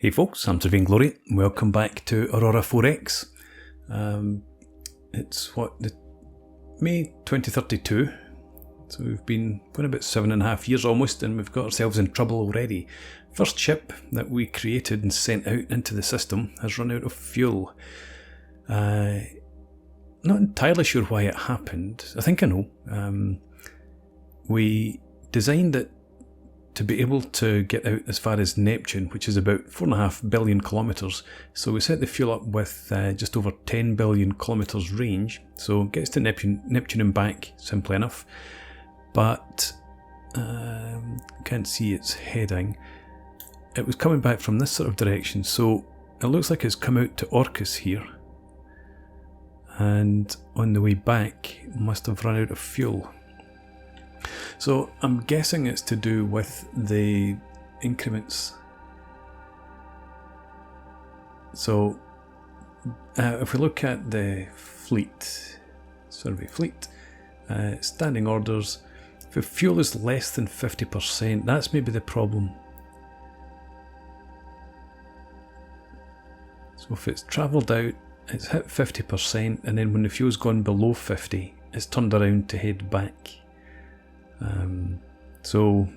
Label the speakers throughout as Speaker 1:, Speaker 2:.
Speaker 1: Hey folks, I'm Terranic Empire. Welcome back to Aurora 4X. It's May 2032, so we've been going about 7.5 years almost, and we've got ourselves in trouble already. First ship that we created and sent out into the system has run out of fuel. Not entirely sure why it happened. I think I know. We designed it to be able to get out as far as Neptune, which is about 4.5 billion kilometres. So we set the fuel up with just over 10 billion kilometres range. So it gets to Neptune and back, simply enough. But can't see its heading. It was coming back from this sort of direction. So it looks like it's come out to Orcus here. And on the way back, must have run out of fuel. So I'm guessing it's to do with the increments. So if we look at the fleet, survey fleet, standing orders, if the fuel is less than 50%, that's maybe the problem. So if it's travelled out, it's hit 50%, and then when the fuel's gone below 50, it's turned around to head back. So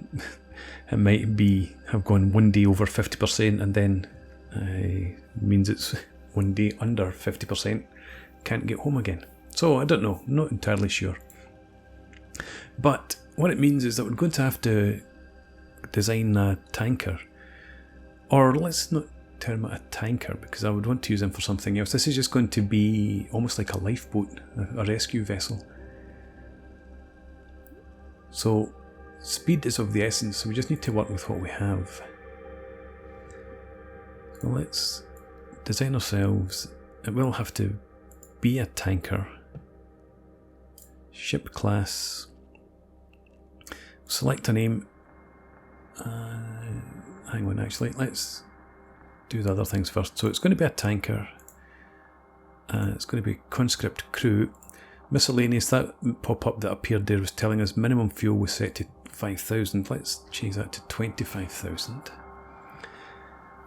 Speaker 1: it might have gone one day over 50% and then means it's one day under 50%, can't get home again. So I don't know, not entirely sure. But what it means is that we're going to have to design a tanker, or let's not term it a tanker because I would want to use them for something else. This is just going to be almost like a lifeboat, a rescue vessel. So speed is of the essence, so we just need to work with what we have. So let's design ourselves. It will have to be a tanker. Ship class. Select a name. Hang on, actually, let's do the other things first. So it's going to be a tanker. It's going to be conscript crew. Miscellaneous, that pop-up that appeared there was telling us minimum fuel was set to 5,000. Let's change that to 25,000.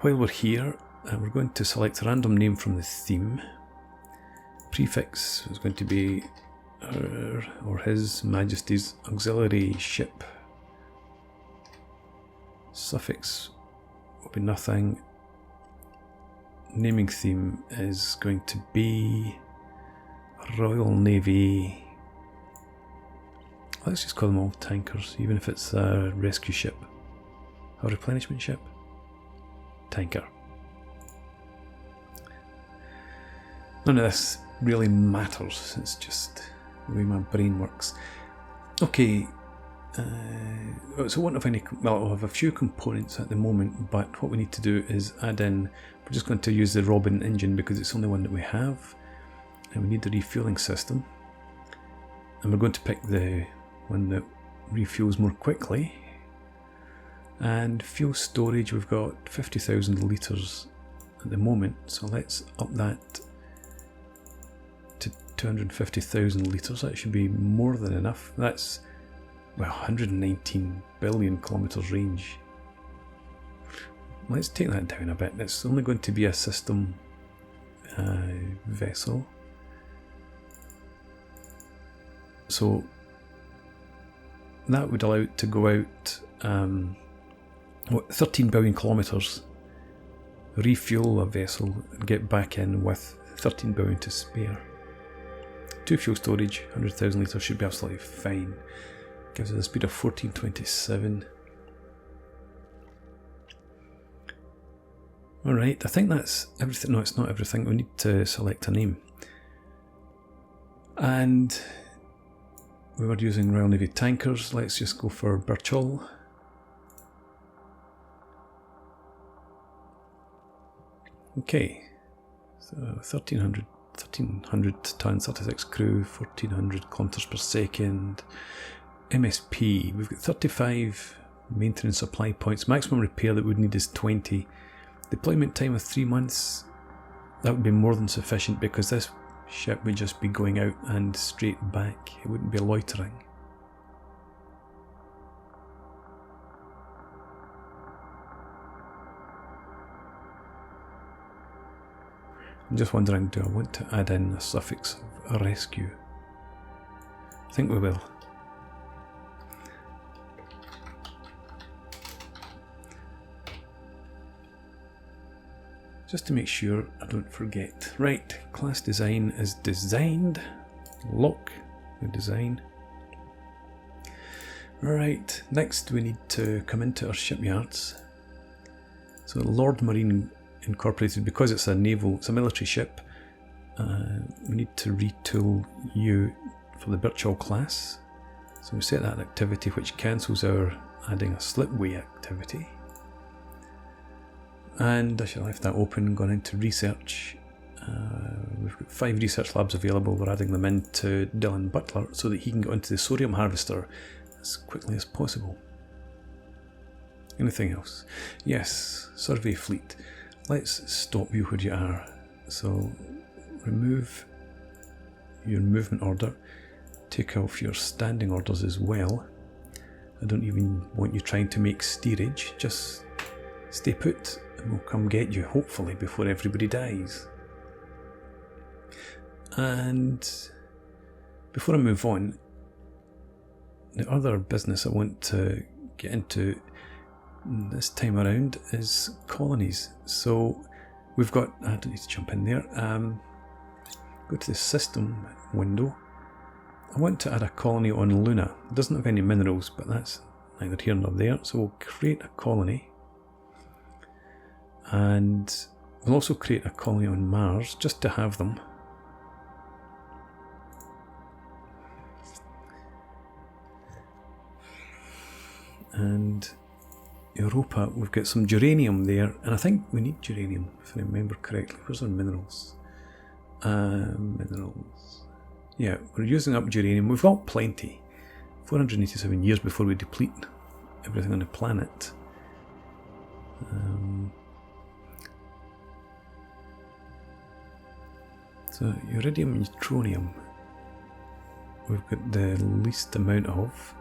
Speaker 1: While we're here, we're going to select a random name from the theme. Prefix is going to be her or His Majesty's Auxiliary Ship. Suffix will be nothing. Naming theme is going to be Royal Navy. Let's just call them all tankers, even if it's a rescue ship. A replenishment ship. Tanker. None of this really matters, it's just the way my brain works. Okay, so we won't have any, well, we'll have a few components at the moment, but what we need to do is add in, we're just going to use the Robin engine because it's the only one that we have. And we need the refueling system, and we're going to pick the one that refuels more quickly. And fuel storage, we've got 50,000 litres at the moment, so let's up that to 250,000 litres. That should be more than enough. That's, well, 119 billion kilometres range. Let's take that down a bit. It's only going to be a system vessel. So that would allow it to go out 13 billion kilometres, refuel a vessel and get back in with 13 billion to spare. 2 fuel storage, 100,000 litres should be absolutely fine. Gives us a speed of 1427. Alright, I think that's everything. No, it's not everything. We need to select a name. And we were using Royal Navy tankers. Let's just go for Birchall. Okay, so 1300 tons, 36 crew, 1400 kilometers per second. MSP, we've got 35 maintenance supply points. Maximum repair that we'd need is 20. Deployment time of 3 months. That would be more than sufficient because this ship would just be going out and straight back. It wouldn't be loitering. I'm just wondering, do I want to add in a suffix of rescue? I think we will. Just to make sure I don't forget. Right, class design is designed. Lock the design. Right, next we need to come into our shipyards. So Lord Marine Incorporated, because it's a military ship, we need to retool you for the Birchall class. So we set that activity, which cancels our adding a slipway activity. And I should have left that open, gone into research. We've got 5 research labs available. We're adding them into Dylan Butler so that he can get onto the sodium harvester as quickly as possible. Anything else? Yes, survey fleet. Let's stop you where you are. So remove your movement order. Take off your standing orders as well. I don't even want you trying to make steerage. Just stay put and we'll come get you, hopefully, before everybody dies. And before I move on, the other business I want to get into this time around is colonies. So we've got, I don't need to jump in there, go to the system window. I want to add a colony on Luna. It doesn't have any minerals, but that's neither here nor there. So we'll create a colony. And we'll also create a colony on Mars, just to have them. And Europa, we've got some geranium there, and I think we need geranium, if I remember correctly. Where's our minerals? Minerals. Yeah, we're using up geranium. We've got plenty. 487 years before we deplete everything on the planet. So iridium and neutronium, we've got the least amount of,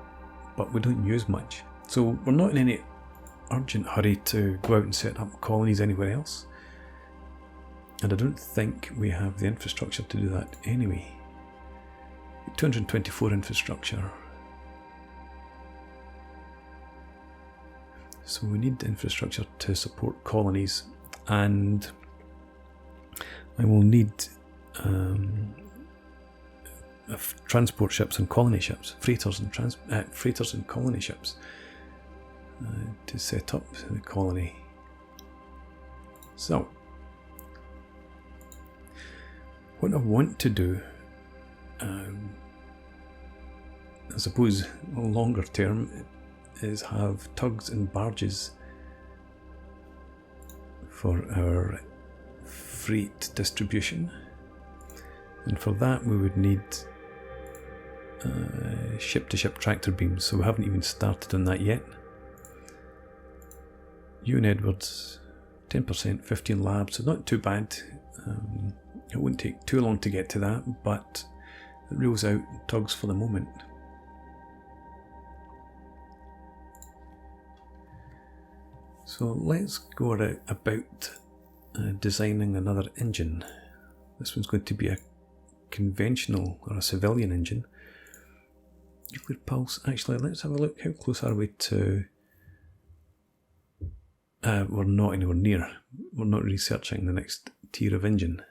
Speaker 1: but we don't use much. So we're not in any urgent hurry to go out and set up colonies anywhere else. And I don't think we have the infrastructure to do that anyway. 224 infrastructure. So we need infrastructure to support colonies, and I will need transport ships and colony ships, freighters and colony ships to set up the colony. So what I want to do, I suppose longer term, is have tugs and barges for our freight distribution, and for that we would need ship-to-ship tractor beams, so we haven't even started on that yet. Ewan Edwards, 10%, 15 labs, so not too bad. It won't take too long to get to that, but it rules out tugs for the moment. So let's go about designing another engine. This one's going to be a conventional or a civilian engine. Nuclear pulse. Actually, let's have a look. How close are we to... we're not anywhere near. We're not researching the next tier of engine.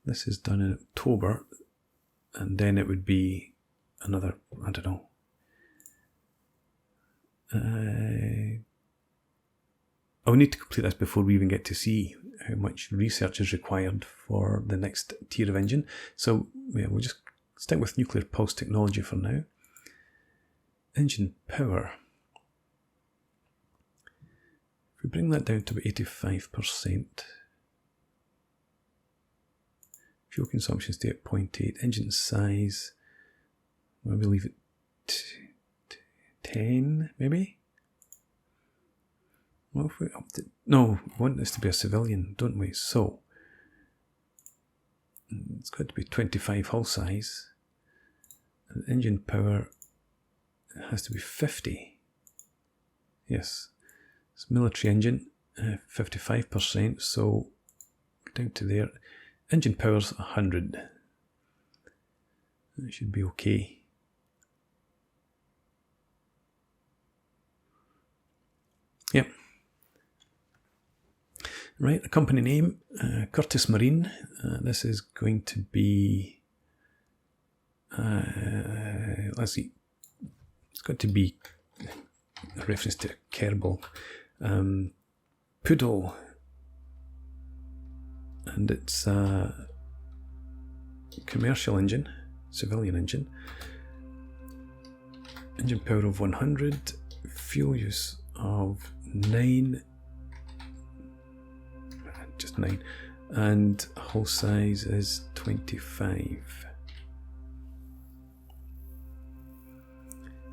Speaker 1: This is done in October, and then it would be another, I don't know. I'll need to complete this before we even get to see how much research is required for the next tier of engine. So yeah, we'll just stick with nuclear pulse technology for now. Engine power. If we bring that down to about 85%. Fuel consumption stay at 0.8. Engine size, maybe leave it 10, maybe? Well, if we upped it, no, we want this to be a civilian, don't we? So, it's got to be 25 hull size. And engine power has to be 50. Yes, it's a military engine, 55%, so down to there. Engine power's 100. That should be okay. Yep. Right, a company name, Curtis Marine. This is going to be, let's see, it's got to be a reference to Kerbal. Poodle. And it's a commercial engine, civilian engine. Engine power of 100, fuel use of 9, just 9, and hull size is 25.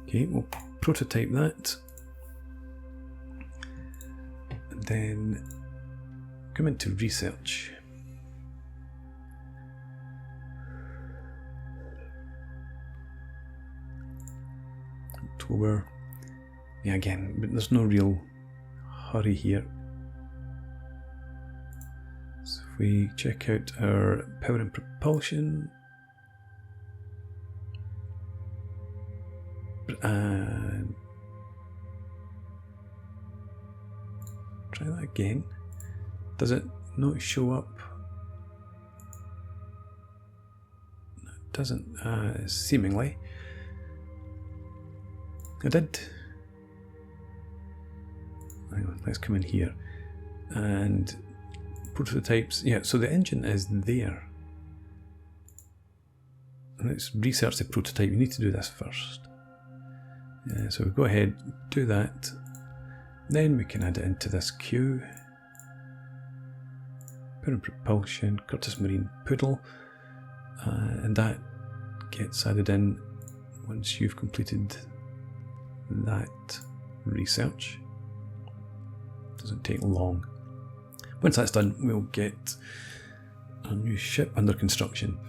Speaker 1: Okay, we'll prototype that, and then come into research. October. Yeah, again, but there's no real hurry here. So if we check out our power and propulsion, and try that again. Does it not show up? No, it doesn't, seemingly. I did. Hang on, let's come in here. And prototypes. Yeah, so the engine is there. Let's research the prototype. You need to do this first. So we go ahead, do that. Then we can add it into this queue. Power and propulsion, Curtis Marine Poodle. And that gets added in once you've completed that research. Doesn't take long. Once that's done, we'll get a new ship under construction.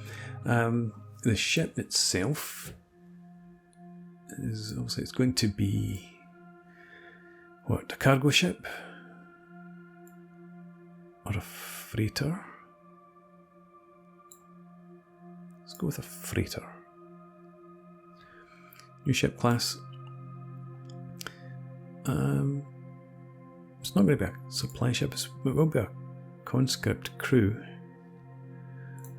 Speaker 1: The ship itself is obviously, it's going to be what, a cargo ship or a freighter? Let's go with a freighter. New ship class. It's not going to be a supply ship, it will be a conscript crew.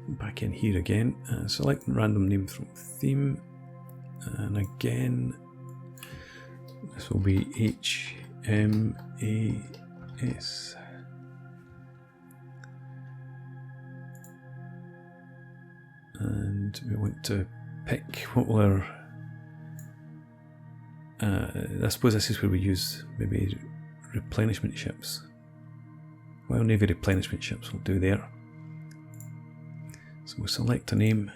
Speaker 1: Back in here again, select random name from theme, and again this will be HMAS. And we want to pick what will our I suppose this is where we use maybe replenishment ships. Well, Navy replenishment ships will do there. So we'll select a name.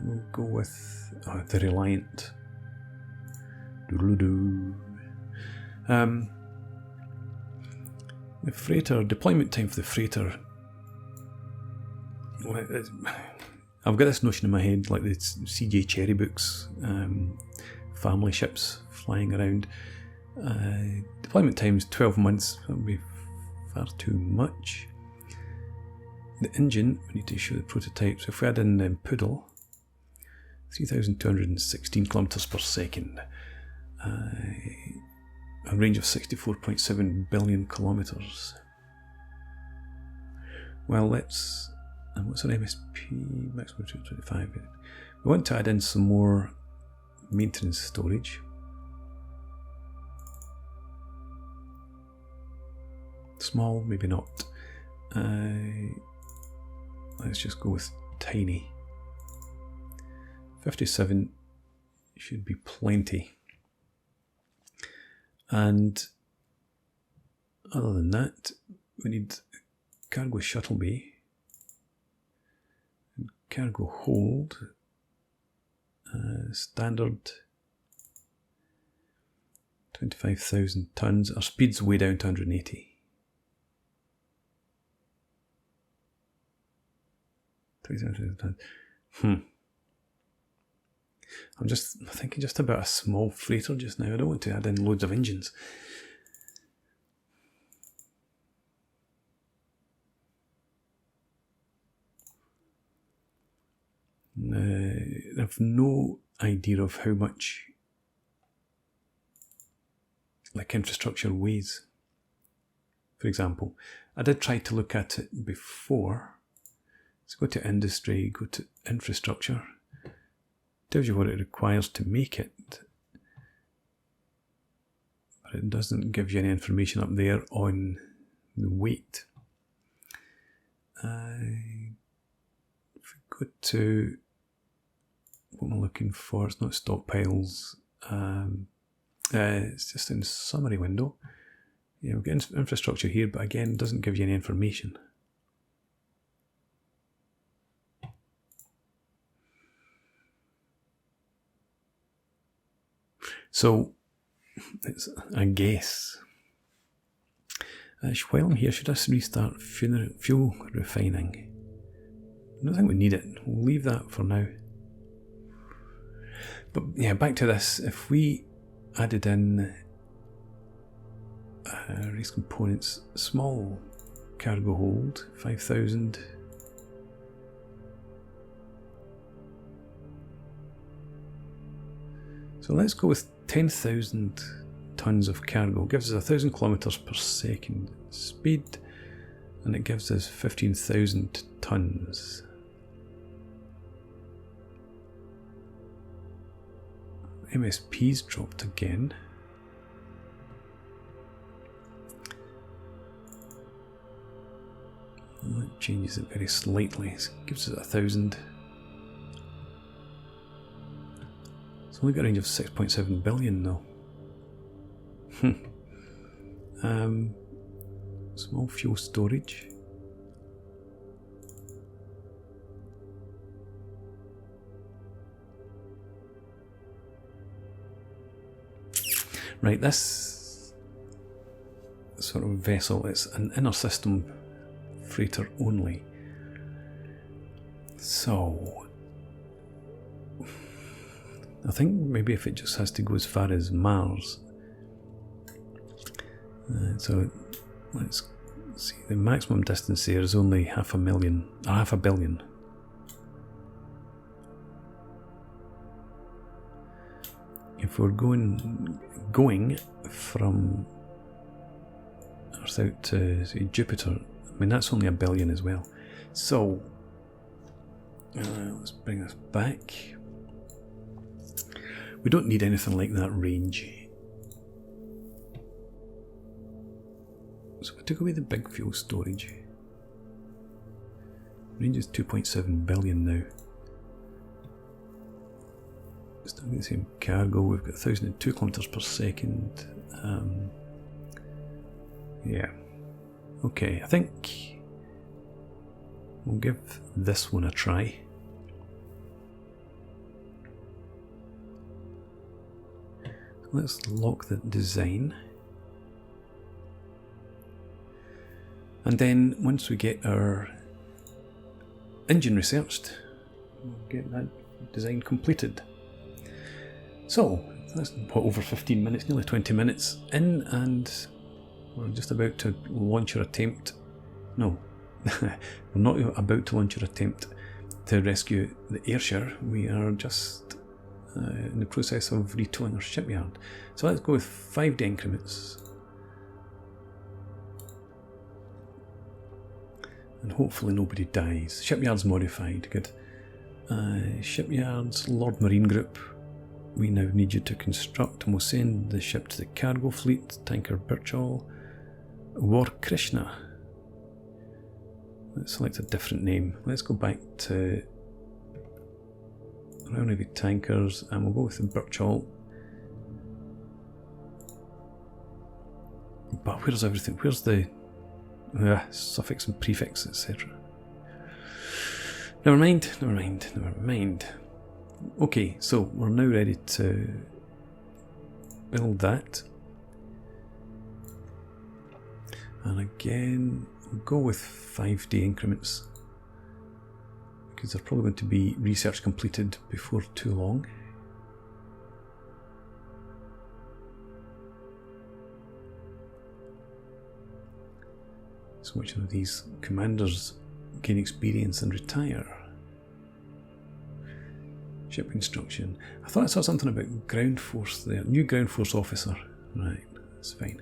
Speaker 1: We'll go with the Reliant. Doodle-doo. The freighter, deployment time for the freighter. Well, I've got this notion in my head, like the CJ Cherry books, family ships flying around. Deployment time is 12 months, that would be far too much. The engine, we need to show the prototype. So if we add in Poodle, 3,216 kilometers per second, a range of 64.7 billion kilometers. Well, let's. And what's our MSP? Maximum 225. We want to add in some more maintenance storage. Small, maybe not. Let's just go with tiny. 57 should be plenty. And other than that, we need cargo shuttle bay. Cargo hold, standard 25,000 tons. Our speed's way down to 180. 27,000 tons. I'm thinking just about a small freighter just now. I don't want to add in loads of engines. I have no idea of how much like infrastructure weighs. For example, I did try to look at it before. Let's go to industry, go to infrastructure. Tells you what it requires to make it, but it doesn't give you any information up there on the weight. If we go to what am I looking for? It's not stockpiles. It's just in the summary window. Yeah, we've got infrastructure here, but again, it doesn't give you any information. So, it's a guess. While I'm here, should I restart fuel refining? I don't think we need it. We'll leave that for now. But yeah, back to this. If we added in race components, small cargo hold, 5,000. So let's go with 10,000 tons of cargo. Gives us 1,000 kilometers per second speed, and it gives us 15,000 tons. MSP's dropped again. That changes it very slightly. It gives us 1,000. It's only got a range of 6.7 billion though. Small fuel storage. Right, this sort of vessel, it's an inner system freighter only. So I think maybe if it just has to go as far as Mars. So let's see, the maximum distance there is only half a billion. If we're going from Earth out to say, Jupiter, I mean that's only 1 billion as well. So let's bring this back. We don't need anything like that range. So we took away the big fuel storage. Range is 2.7 billion now. Still got the same cargo. We've got 1,002 kilometers per second. Yeah. Okay, I think we'll give this one a try. Let's lock the design. And then once we get our engine researched, we'll get that design completed. So, that's over 15 minutes, nearly 20 minutes in, and we're just about to launch our attempt. No, we're not about to launch our attempt to rescue the Ayrshire. We are just in the process of retooling our shipyard. So let's go with 5 day increments. And hopefully nobody dies. Shipyard's modified, good. Shipyards, Lord Marine Group. We now need you to construct, and we'll send the ship to the cargo fleet. Tanker Birchall. War Krishna. Let's select a different name. Let's go back to Royal Navy Tankers, and we'll go with the Birchall. But where's everything? Where's the suffix and prefix, etc.? Never mind. Okay, so we're now ready to build that. And again, we'll go with 5 day increments, because they're probably going to be research completed before too long. So which of these commanders gain experience and retire? Ship instruction. I thought I saw something about ground force there. New ground force officer. Right, that's fine.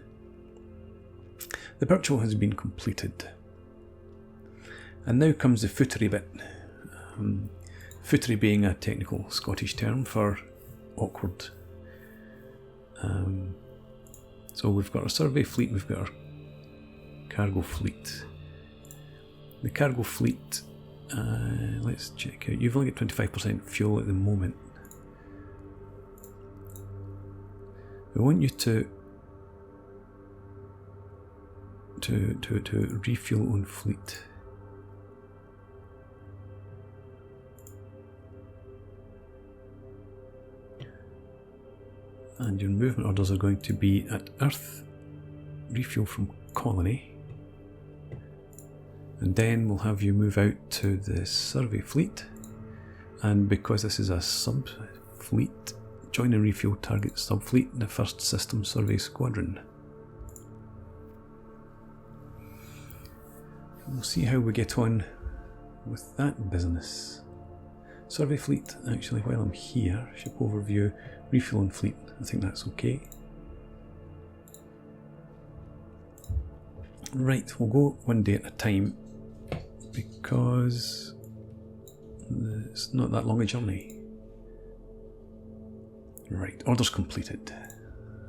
Speaker 1: The virtual has been completed. And now comes the footery bit. Footery being a technical Scottish term for awkward. So we've got our survey fleet, we've got our cargo fleet. The cargo fleet, let's check out. You've only got 25% fuel at the moment. We want you to refuel on fleet. And your movement orders are going to be at Earth, refuel from colony, and then we'll have you move out to the survey fleet, and because this is a sub-fleet, join and refuel target sub-fleet in the 1st System Survey Squadron. And we'll see how we get on with that business. Survey fleet, actually while I'm here, ship overview, refuel and fleet, I think that's okay. Right, we'll go one day at a time because it's not that long a journey. Right, orders completed.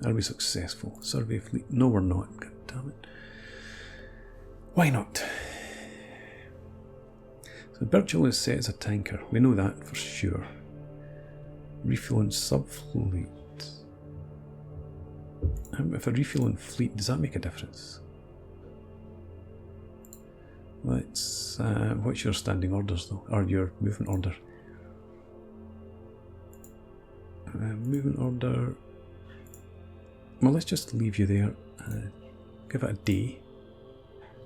Speaker 1: Are we successful? Survey fleet, no we're not, god damn it. Why not? So Birchall is set as a tanker, we know that for sure. Refuel and sub-fleet. If I refuel and fleet, does that make a difference? Let's, what's your standing orders though, or your movement order? Movement order, well let's just leave you there, give it a day.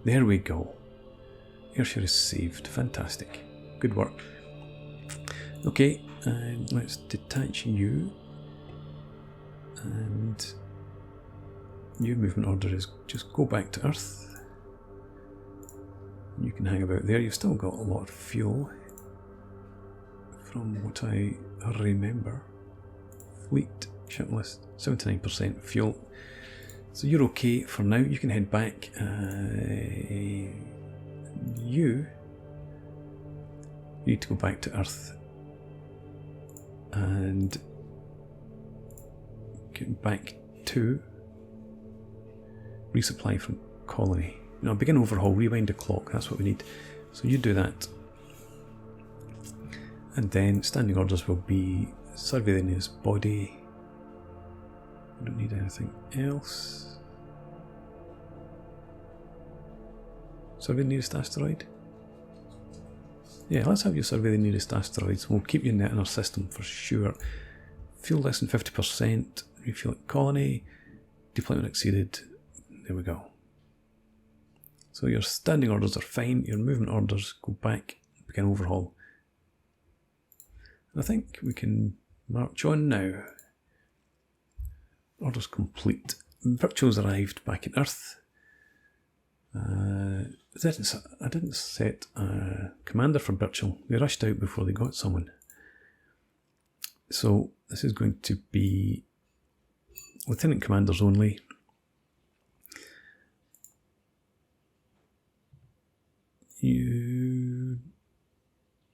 Speaker 1: There we go. Ayrshire is saved, fantastic, good work. Okay, let's detach you, and your movement order is just go back to Earth. You can hang about there, you've still got a lot of fuel from what I remember. Fleet, ship list, 79% fuel. So you're okay for now, you can head back. You need to go back to Earth and get back to resupply from colony. Now begin overhaul, rewind the clock, that's what we need. So you do that. And then standing orders will be survey the nearest body. We don't need anything else. Survey the nearest asteroid? Yeah, let's have you survey the nearest asteroids. We'll keep you in our system for sure. Fuel less than 50%, refuel at colony, deployment exceeded, there we go. So your standing orders are fine, your movement orders go back, begin overhaul. And I think we can march on now. Orders complete. Virtuals arrived back in Earth. I didn't set a commander for Birchall. They rushed out before they got someone. So this is going to be lieutenant commanders only.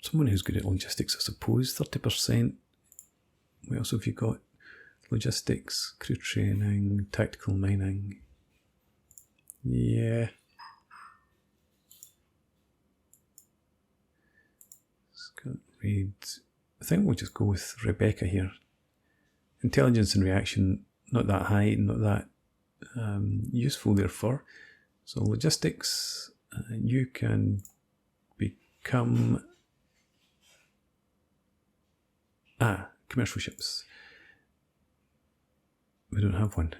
Speaker 1: Someone who's good at logistics, I suppose. 30%. What else have you got? Logistics, crew training, tactical mining. Yeah. Read. I think we'll just go with Rebecca here. Intelligence and reaction, not that high, not that useful therefore. So logistics, you can become commercial ships. We don't have one.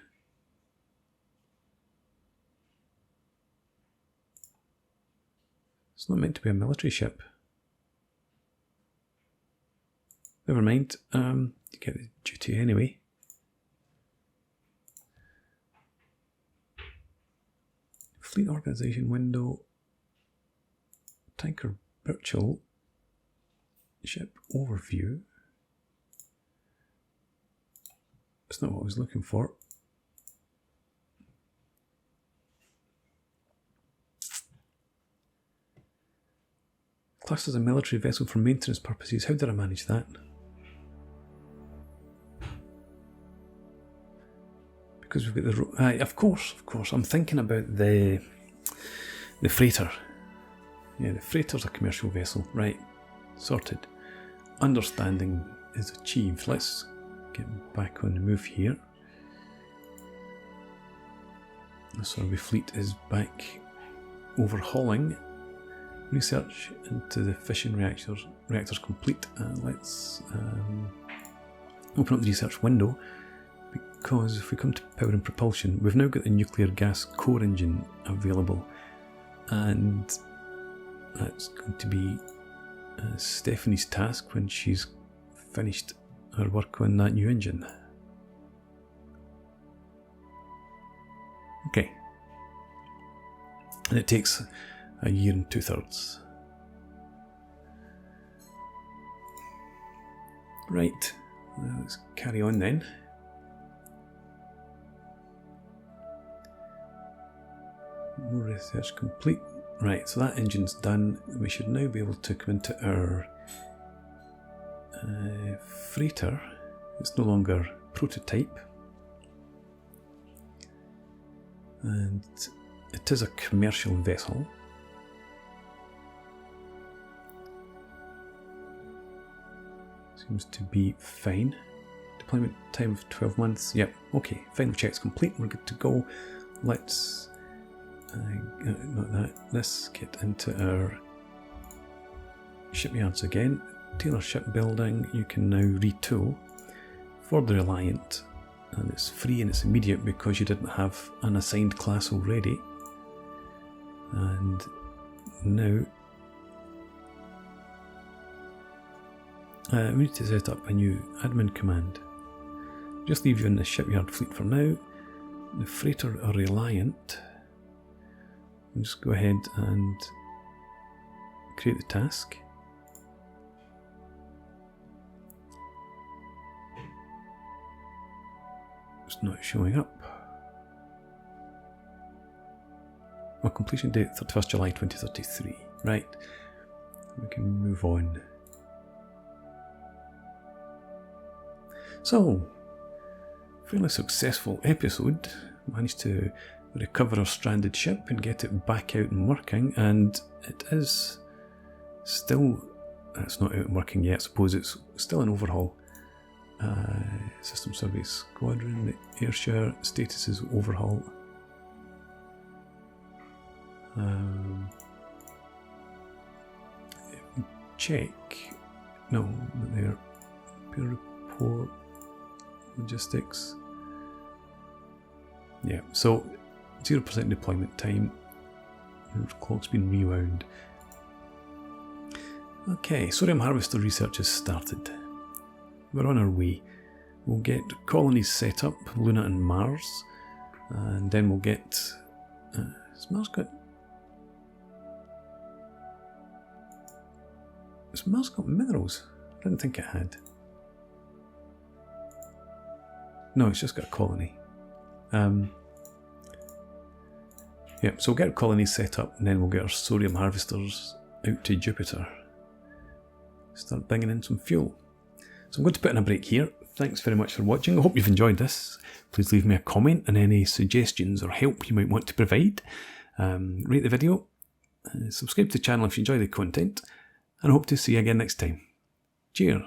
Speaker 1: It's not meant to be a military ship. Never mind, you get the duty anyway. fleet organisation window, tanker virtual, ship overview. That's not what I was looking for. Classed as a military vessel for maintenance purposes. How did I manage that? Because we've got the... of course. I'm thinking about the freighter. Yeah, the freighter's a commercial vessel. Right. Sorted. Understanding is achieved. Let's get back on the move here. The survey fleet is back overhauling. Research into the fission reactors complete. Let's open up the research window, because if we come to power and propulsion, we've now got the nuclear gas core engine available, and that's going to be Stephanie's task when she's finished her work on that new engine. Okay. And it takes a year and 2/3. Right, let's carry on then. More research complete. Right, so that engine's done. We should now be able to come into our freighter. It's no longer prototype. And it is a commercial vessel. Seems to be fine. Deployment time of 12 months. Yep, okay. Final check's complete. We're good to go. Let's let's get into our shipyards again. Taylor shipbuilding. You can now retool for the Reliant, and it's free and it's immediate because you didn't have an assigned class already. And now we need to set up a new admin command. Just leave you in the shipyard fleet for now. The freighter are Reliant. We'll just go ahead and create the task. It's not showing up. Well, completion date 31st July 2033. Right, we can move on. So, fairly successful episode. Managed to recover our stranded ship and get it back out and working, and it is still, it's not out and working yet, I suppose it's still an overhaul. System survey squadron, the Ayrshire status is overhaul. Check, no, not there. Peer report, logistics. Yeah, so 0% deployment time. The clock's been rewound. Okay, sodium harvester research has started. We're on our way. We'll get colonies set up, Luna and Mars, and then we'll get... has Mars got minerals? I didn't think it had. No, it's just got a colony. Yep, so we'll get our colonies set up, and then we'll get our sodium harvesters out to Jupiter. Start bringing in some fuel. So I'm going to put in a break here. Thanks very much for watching. I hope you've enjoyed this. Please leave me a comment and any suggestions or help you might want to provide. Rate the video, subscribe to the channel if you enjoy the content, and I hope to see you again next time. Cheers.